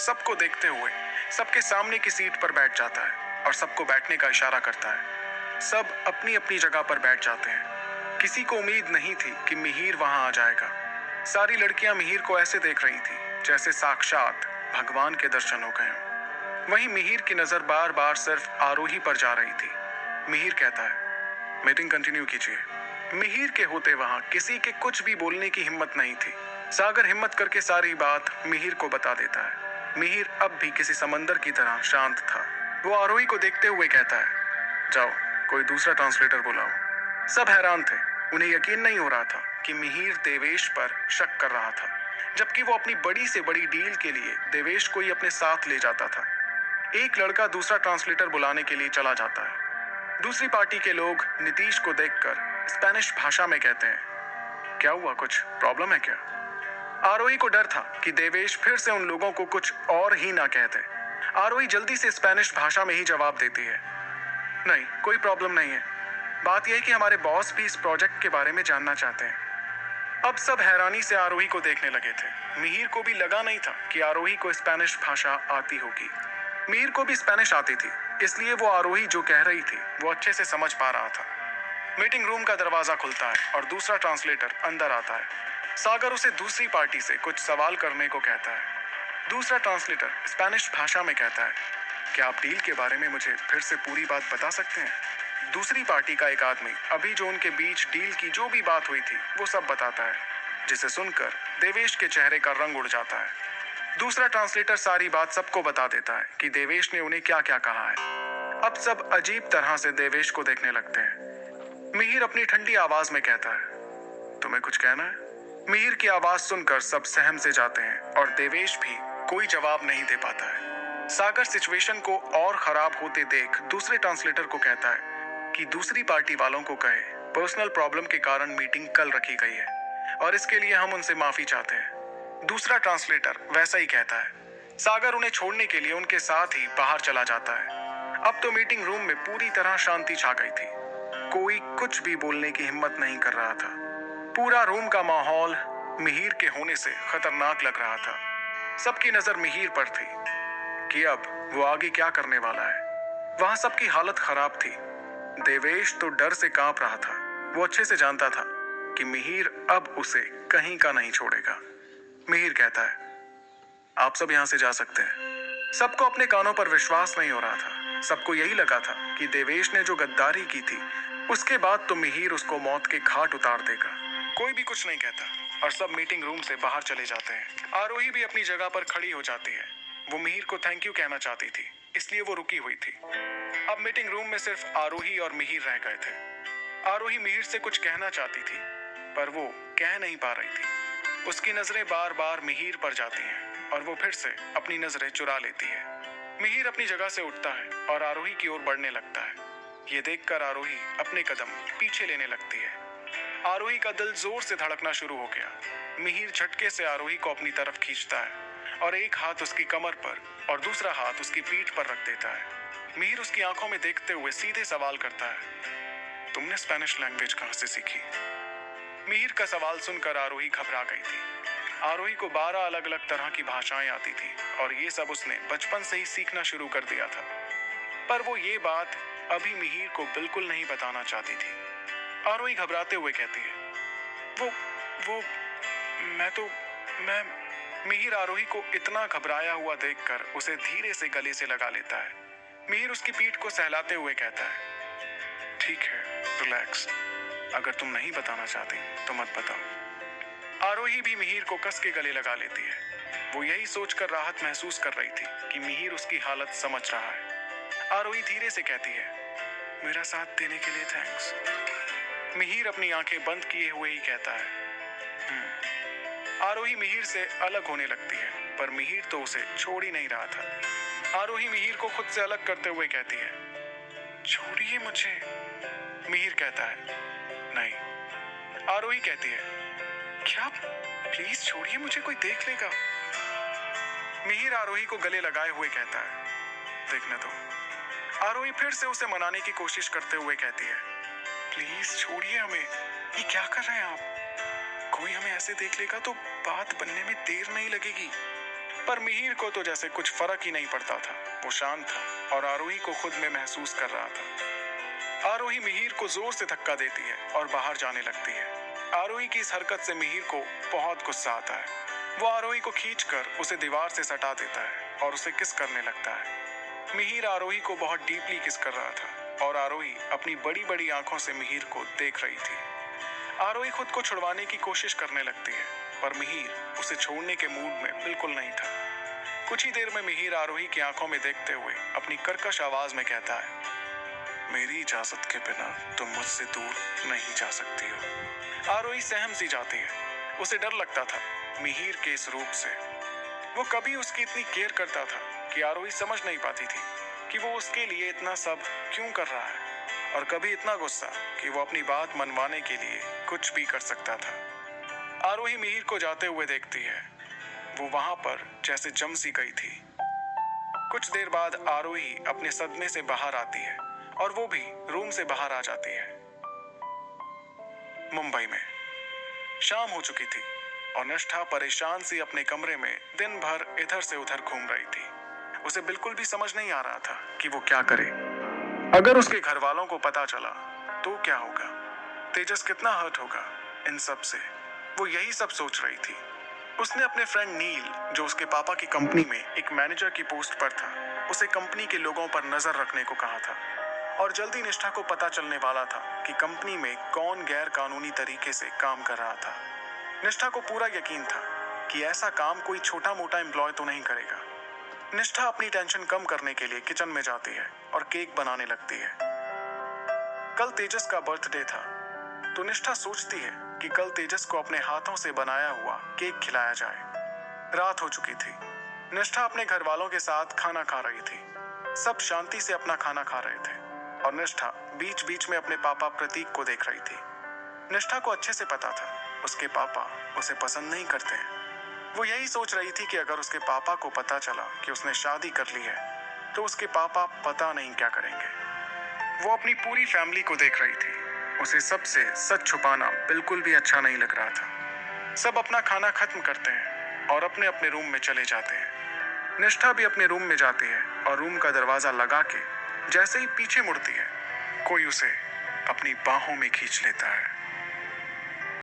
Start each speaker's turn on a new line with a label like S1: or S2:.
S1: सबको देखते हुए सबके सामने की सीट पर बैठ जाता है और सबको बैठने का इशारा करता है। सब अपनी अपनी जगह पर बैठ जाते हैं। किसी को उम्मीद नहीं थी कि मिहिर वहां आ जाएगा। सारी लड़कियां मिहिर को ऐसे देख रही थी जैसे साक्षात भगवान के दर्शन हो गए हों। वहीं मिहिर की नजर बार बार सिर्फ आरोही पर जा रही थी। मिहिर कहता है, मीटिंग कंटिन्यू कीजिए। मिहिर के होते वहां किसी के कुछ भी बोलने की हिम्मत नहीं थी। सागर हिम्मत करके सारी बात मिहिर को बता देता है। मिहिर अब भी किसी समंदर की तरह शांत था। वो आरोही को देखते हुए कहता है, जाओ कोई दूसरा ट्रांसलेटर बुलाओ। सब हैरान थे। उन्हें यकीन नहीं हो रहा था कि मिहिर देवेश पर शक कर रहा था, जबकि वो अपनी बड़ी से बड़ी डील के लिए देवेश को ही अपने साथ ले जाता था। एक लड़का दूसरा ट्रांसलेटर बुलाने के लिए चला जाता है। दूसरी पार्टी के लोग नीतीश को देखकर स्पेनिश भाषा में कहते हैं, क्या हुआ, कुछ प्रॉब्लम है क्या? आरोही को डर था कि देवेश फिर से उन लोगों को कुछ और ही ना कहते। आरोही जल्दी से स्पेनिश भाषा में ही जवाब देती है, नहीं कोई प्रॉब्लम नहीं है। बात यह है कि हमारे बॉस भी इस प्रोजेक्ट के बारे में जानना चाहते हैं। अब सब हैरानी से आरोही को देखने लगे थे। मिहिर को भी लगा नहीं था कि आरोही को स्पेनिश भाषा आती होगी। मिहिर को भी स्पेनिश आती थी, इसलिए वो आरोही जो कह रही थी वो अच्छे से समझ पा रहा था। मीटिंग रूम का दरवाजा खुलता है और दूसरा ट्रांसलेटर अंदर आता है। सागर उसे दूसरी पार्टी से कुछ सवाल करने को कहता है। दूसरा ट्रांसलेटर स्पेनिश भाषा में कहता है, क्या आप डील के बारे में मुझे फिर से पूरी बात बता सकते हैं? दूसरी पार्टी का एक आदमी अभी जो उनके बीच डील की जो भी बात हुई थी वो सब बताता है, जिसे सुनकर देवेश के चेहरे का रंग उड़ जाता है। दूसरा ट्रांसलेटर सारी बात सबको बता देता है कि देवेश ने उन्हें क्या क्या कहा है। अब सब अजीब तरह से देवेश को देखने लगते हैं। मिहिर अपनी ठंडी आवाज में कहता है, तुम्हें कुछ कहना है? मिहिर की आवाज सुनकर सब सहम से जाते हैं और देवेश भी कोई जवाब नहीं दे पाता है। सागर सिचुएशन को और खराब होते देख दूसरे ट्रांसलेटर को कहता है कि दूसरी पार्टी वालों को कहे पर्सनल प्रॉब्लम के कारण मीटिंग कल रखी गई है और इसके लिए हम उनसे माफी चाहते हैं। दूसरा ट्रांसलेटर वैसा ही कहता है। सागर उन्हें छोड़ने के लिए उनके साथ ही बाहर चला जाता है। अब तो मीटिंग रूम में पूरी तरह शांति छा गई थी। कोई कुछ भी बोलने की हिम्मत नहीं कर रहा था। पूरा रूम का माहौल मिहिर के होने से खतरनाक लग रहा था। सबकी नजर मिहिर पर थी कि अब वो आगे क्या करने वाला है। वहां सबकी हालत खराब थी। देवेश तो डर से कांप रहा था। वो अच्छे से जानता था कि मिहिर अब उसे कहीं का नहीं छोड़ेगा। मिहिर कहता है, आप सब यहां से जा सकते हैं। सबको अपने कानों पर विश्वास नहीं हो रहा था। सबको यही लगा था कि देवेश ने जो गद्दारी की थी उसके बाद तो मिहिर उसको मौत के घाट उतार देगा। कोई भी कुछ नहीं कहता और सब मीटिंग रूम से बाहर चले जाते हैं। आरोही भी अपनी जगह पर खड़ी हो जाती है। वो मिहिर को थैंक यू कहना चाहती थी, इसलिए वो रुकी हुई थी। अब मीटिंग रूम में सिर्फ आरोही और मिहिर रह गए थे। आरोही मिहिर से कुछ कहना चाहती थी पर वो कह नहीं पा रही थी। उसकी नजरें बार बार मिहिर पर जाती हैं और वो फिर से अपनी नजरें चुरा लेती है। मिहिर अपनी जगह से उठता है और आरोही की ओर बढ़ने लगता है। ये देखकर आरोही अपने कदम पीछे लेने लगती है। आरोही का दिल जोर से धड़कना शुरू हो गया। मिहिर झटके से आरोही को अपनी तरफ खींचता है और एक हाथ उसकी कमर पर और दूसरा हाथ उसकी पीठ पर रख देता है। मिहिर उसकी आंखों में देखते हुए सीधे सवाल करता है, तुमने स्पेनिश लैंग्वेज कहां से सीखी? मिहिर का सवाल सुनकर आरोही घबरा गई थी। आरोही को 12 अलग अलग तरह की भाषाएं आती थी और ये सब उसने बचपन से ही सीखना शुरू कर दिया था। पर वो ये बात अभी मिहिर को बिल्कुल नहीं बताना चाहती थी। आरोही घबराते हुए कहती है, वो मैं मिहिर आरोही को इतना घबराया हुआ देखकर उसे धीरे से गले से लगा लेता है। मिहिर उसकी पीठ को सहलाते हुए कहता है, ठीक है, रिलैक्स। अगर तुम नहीं बताना चाहती तो मत बताओ। आरोही भी मिहिर को कस के गले लगा लेती है। वो यही सोचकर राहत महसूस कर रही थी कि मिहिर उसकी हालत समझ रहा है। आरोही धीरे से कहती है, मेरा साथ देने के लिए थैंक्स। मिहिर अपनी आंखें बंद किए हुए ही कहता है, आरोही मिहिर से अलग होने लगती है पर मिहिर तो उसे छोड़ ही नहीं रहा था। आरोही मिहिर को खुद से अलग करते हुए कहती है, छोड़िए मुझे। मिहिर कहता है, नहीं। आरोही कहती है, क्या? प्लीज छोड़िए मुझे, कोई देख लेगा। मिहिर आरोही को गले लगाए हुए कहता है, देखने दो। आरोही फिर से उसे मनाने की कोशिश करते हुए कहती है, प्लीज छोड़िए हमें, ये क्या कर रहे हैं आप? कोई हमें ऐसे देख लेगा तो बात बनने में देर नहीं लगेगी। पर मिहिर को तो जैसे कुछ फर्क ही नहीं पड़ता था। वो शांत था और आरोही को खुद में महसूस कर रहा था। आरोही मिहिर को जोर से धक्का देती है और बाहर जाने लगती है। आरोही की इस हरकत से मिहिर को बहुत गुस्सा आता है। वो आरोही को खींचकर उसे दीवार से सटा देता है और उसे किस करने लगता है। मिहिर आरोही को बहुत डीपली किस कर रहा था और आरोही अपनी बड़ी बड़ी आंखों से मिहिर को देख रही थी। आरोही खुद को छुड़वाने की कोशिश करने लगती है, पर मिहिर उसे छोड़ने के मूड में बिल्कुल नहीं था। कुछ ही देर में मिहिर आरोही की आंखों में देखते हुए अपनी कर्कश आवाज में कहता है, मेरी इजाजत के बिना तुम मुझसे दूर नहीं जा सकती हो। आरोही सहम सी जाती है। उसे डर लगता था मिहिर के इस रूप से। वो कभी उसकी इतनी केयर करता था कि आरोही समझ नहीं पाती थी कि वो उसके लिए इतना सब क्यों कर रहा है, और कभी इतना गुस्सा कि वो अपनी बात मनवाने के लिए कुछ भी कर सकता था। आरोही मिहिर को जाते हुए देखती है। वो वहां पर जैसे जम सी गई थी। कुछ देर बाद आरोही अपने सदमे से बाहर आती है और वो भी रूम से बाहर आ जाती है। मुंबई में शाम हो चुकी थी और निष्ठा परेशान सी अपने कमरे में दिन भर इधर से उधर घूम रही थी। उसे बिल्कुल भी समझ नहीं आ रहा था कि वो क्या करे। अगर उसके घर वालों को पता चला तो क्या होगा, तेजस कितना हर्ट होगा इन सब से। वो यही सब सोच रही थी। उसने अपने फ्रेंड नील, जो उसके पापा की कंपनी में एक मैनेजर की पोस्ट पर था, उसे कंपनी के लोगों पर नजर रखने को कहा था। और जल्दी निष्ठा को पता चलने वाला था कि कंपनी में कौन गैर कानूनी तरीके से काम कर रहा था। निष्ठा को पूरा यकीन था कि ऐसा काम कोई छोटा मोटा एम्प्लॉय तो नहीं करेगा। निष्ठा अपनी टेंशन कम करने के लिए किचन में जाती है और केक बनाने लगती है। कल तेजस का बर्थडे था, तो निष्ठा सोचती है कि कल तेजस को अपने हाथों से बनाया हुआ केक खिलाया जाए। रात हो चुकी थी। निष्ठा अपने घर वालों के साथ खाना खा रही थी। सब शांति से अपना खाना खा रहे थे और निष्ठा बीच बीच में अपने पापा प्रतीक को देख रही थी। निष्ठा को अच्छे से पता था उसके पापा उसे पसंद नहीं करते हैं। वो यही सोच रही थी कि अगर उसके पापा को पता चला कि उसने शादी कर ली है तो उसके पापा पता नहीं क्या करेंगे। वो अपनी पूरी फैमिली को देख रही थी। उसे सबसे सच छुपाना बिल्कुल भी अच्छा नहीं लग रहा था। सब अपना खाना खत्म करते हैं और अपने अपने रूम में चले जाते हैं। निष्ठा भी अपने रूम में जाती है और रूम का दरवाजा लगा के जैसे ही पीछे मुड़ती है, कोई उसे अपनी बाहों में खींच लेता है।